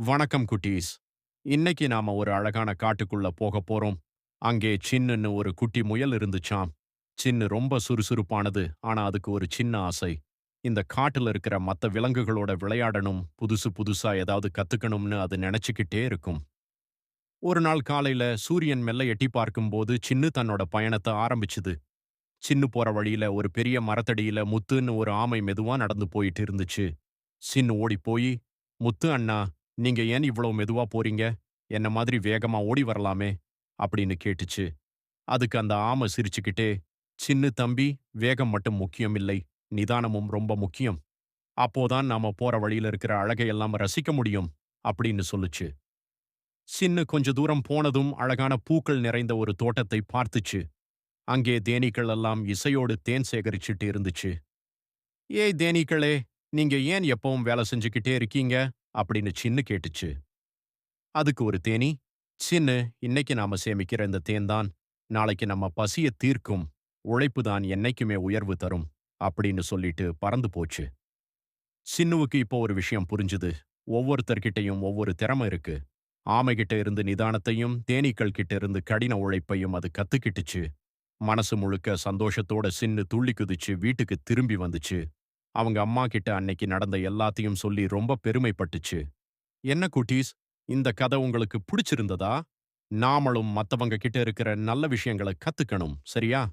வணக்கம் குட்டீஸ். இன்னைக்கு நாம ஒரு அழகான காட்டுக்குள்ள போக போறோம். அங்கே சின்னுன்னு ஒரு குட்டி முயல் இருந்துச்சாம். சின்னு ரொம்ப சுறுசுறுப்பானது. ஆனா அதுக்கு ஒரு சின்ன ஆசை. இந்த காட்டுல இருக்கிற மத்த விலங்குகளோட விளையாடணும், புதுசு புதுசா ஏதாவது கத்துக்கணும்னு அது நினைச்சுக்கிட்டே இருக்கும். ஒரு நாள் காலையில சூரியன் மெல்ல எட்டி பார்க்கும்போது சின்னு தன்னோட பயணத்தை ஆரம்பிச்சுது. சின்னு போற வழியில ஒரு பெரிய மரத்தடியில முத்துன்னு ஒரு ஆமை மெதுவா நடந்து போயிட்டு இருந்துச்சு. சின்னு ஓடி போய், "முத்து அண்ணா, நீங்க ஏன் இவ்வளவு மெதுவா போறீங்க? என்ன மாதிரி வேகமா ஓடி வரலாமே?" அப்படின்னு கேட்டுச்சு. அதுக்கு அந்த ஆமை சிரிச்சுக்கிட்டே, "சின்னு தம்பி, வேகம் மட்டும் முக்கியம் இல்லை. நிதானமும் ரொம்ப முக்கியம். அப்போதான் நாம போற வழியில இருக்கிற அழகையெல்லாம் ரசிக்க முடியும்." அப்படின்னு சொல்லுச்சு. சின்னு கொஞ்ச தூரம் போனதும் அழகான பூக்கள் நிறைந்த ஒரு தோட்டத்தை பார்த்துச்சு. அங்கே தேனீக்கள் எல்லாம் இசையோடு தேன் சேகரிச்சுட்டு இருந்துச்சு. "ஏய் தேனீக்களே, நீங்க ஏன் எப்பவும் வேலை செஞ்சுக்கிட்டே இருக்கீங்க?" அப்படின்னு சின்னு கேட்டுச்சு. அதுக்கு ஒரு தேனி, "சின்னு, இன்னைக்கு நாம சேமிக்கிற இந்த தேன் தான் நாளைக்கு நம்ம பசிய தீர்க்கும். உழைப்பு தான் என்னைக்குமே உயர்வு தரும்." அப்படின்னு சொல்லிட்டு பறந்து போச்சு. சின்னுவுக்கு இப்போ ஒரு விஷயம் புரிஞ்சுது. ஒவ்வொருத்தர்கிட்டயும் ஒவ்வொரு திறமை இருக்கு. ஆமைகிட்ட இருந்து நிதானத்தையும், தேனீக்கள் கிட்ட இருந்து கடின உழைப்பையும் அது கத்துக்கிட்டுச்சு. மனசு முழுக்க சந்தோஷத்தோட சின்னு துள்ளி குதிச்சு வீட்டுக்கு திரும்பி வந்துச்சு. அவங்க அம்மா கிட்ட அன்னைக்கு நடந்த எல்லாத்தையும் சொல்லி ரொம்ப பெருமைப்பட்டுச்சு. என்ன குட்டீஸ், இந்த கதை உங்களுக்கு பிடிச்சிருந்ததா? நாமளும் மத்தவங்க கிட்ட இருக்கிற நல்ல விஷயங்களை கத்துக்கணும், சரியா?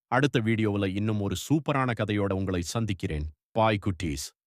அடுத்த வீடியோவுல இன்னும் ஒரு சூப்பரான கதையோட உங்களை சந்திக்கிறேன். பாய் குட்டீஸ்.